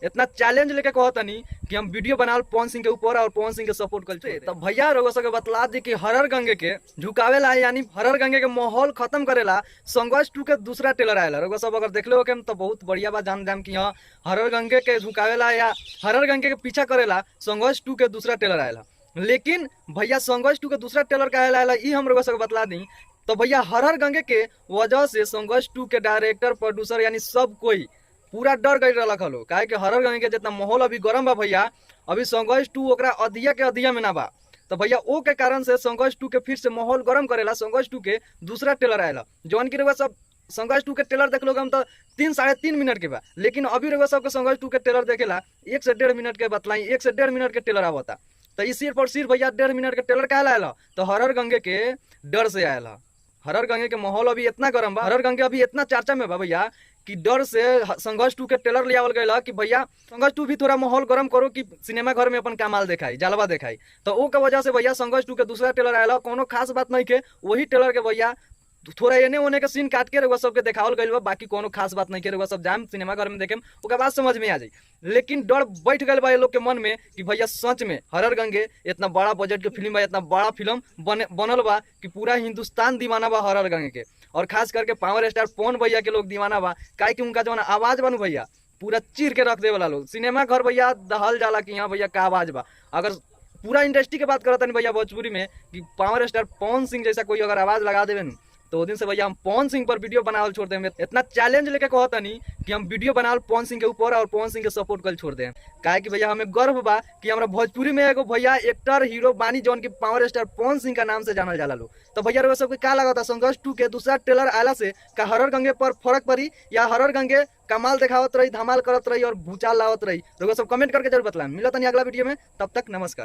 इतना चैलेंज लेके कहतनी कि हम वीडियो बनाल पवन सिंह के ऊपर और पवन सिंह के सपोर्ट करते। तब भैया रउआ सबके बतला दी कि हरर गंगे के झुकावेला यानी हरर गंगे के माहौल खत्म करेला संघर्ष 2 के दूसरा ट्रेलर आएला। रउआ सब अगर देखले हो के तो बहुत बढ़िया बात जान जाम कि हाँ हरर गंगे के झुकावेला या हरर गंगे के पीछा करेला संघर्ष 2 के दूसरा ट्रेलर आएला। लेकिन भैया संघर्ष 2 के दूसरा ट्रेलर का आएला ई हम रउआ सबके बतला दी। तो भैया हरर गंगे के वजह से संघर्ष 2 के डायरेक्टर प्रोड्यूसर यानी सब कोई पूरा डर गई रहा खलो काहे कि हरर गंगे के जितना माहौल अभी गरम बा भैया अभी संघर्ष 2 ओकरा अधिया के अधिया में ना बा। तो भैया ओ के कारण से संघर्ष 2 के फिर से माहौल गरम करेला संघर्ष 2 के दूसरा ट्रेलर आएला। जौन की रउआ सब संघर्ष 2 के ट्रेलर देख लोगे हम तो 3-3.5 मिनट के बा, लेकिन अभी रउआ सबके संघर्ष 2 के ट्रेलर देखेला 1 से 1.5 मिनट के बतलाई 1 से 1.5 मिनट के ट्रेलर आवता। तो इस सिर्फ और सिर्फ भैया 1.5 मिनट के ट्रेलर का आएला तो हरर गंगे के डर से आएला। हरर गंगे के माहौल अभी इतना गर्म बा, हरर गंगे अभी इतना चर्चा में बा भैया कि डर से संघर्ष 2 के ट्रेलर ले आवल गया कि भैया संघर्ष 2 भी थोड़ा माहौल गर्म करो कि सिनेमा घर में अपन कमाल दिखाई जलवा दिखाई। तो ओ के वजह से भैया संघर्ष 2 के दूसरा ट्रेलर आएला। कोनो खास बात नहीं के वही ट्रेलर के भैया थोड़ा एने ओने के सीन काट के रउआ सबके देखावल गइल बा, बाकी कोनो खास बात नहीं के रउआ सब जाम सिनेमा घर में देखेम ओकर बाद समझ में आ जाई। लेकिन डर बैठ गइल बा ये लोग के मन में कि भैया सच में हरर गंगे इतना बड़ा बजट के फिल्म बा, इतना बड़ा फिल्म बनल बा कि पूरा हिंदुस्तान दीवाना बा हरर गंगे के। और खास करके पावर स्टार पवन भैया के लोग दीवाना बा काहे कि उनका जवन आवाज बनू भैया पूरा चीर के रख दे वाला लोग सिनेमा घर भैया दहल जाला कि यहाँ भैया का आवाज बा। अगर पूरा इंडस्ट्री के बात करता नहीं भैया भोजपुरी में कि पावर स्टार पवन सिंह जैसा कोई अगर आवाज लगा देवे तो वो दिन से भैया हम पवन सिंह पर वीडियो बनावल छोड़ दें। इतना चैलेंज लेके कहता नहीं कि हम वीडियो बनावल पवन सिंह के ऊपर और पवन सिंह के सपोर्ट कर छोड़ दें काहे कि भैया हमें गर्व बा कि हमारा भोजपुरी में एगो भैया एक्टर हीरो बानी जौन की पावर स्टार पवन सिंह का नाम से जानल जाला लोग। तो भैया वो सबके का लगा था संघर्ष 2 के दूसरा ट्रेलर आला से का हरर गंगे पर फर्क पड़ी या हरर गंगे कमाल दिखावत रही धमाल करत रही और भूचाल लावत रही। लोग सब कमेंट करके जरूर बतलाएं। मिलत नहीं अगला वीडियो में, तब तक नमस्कार।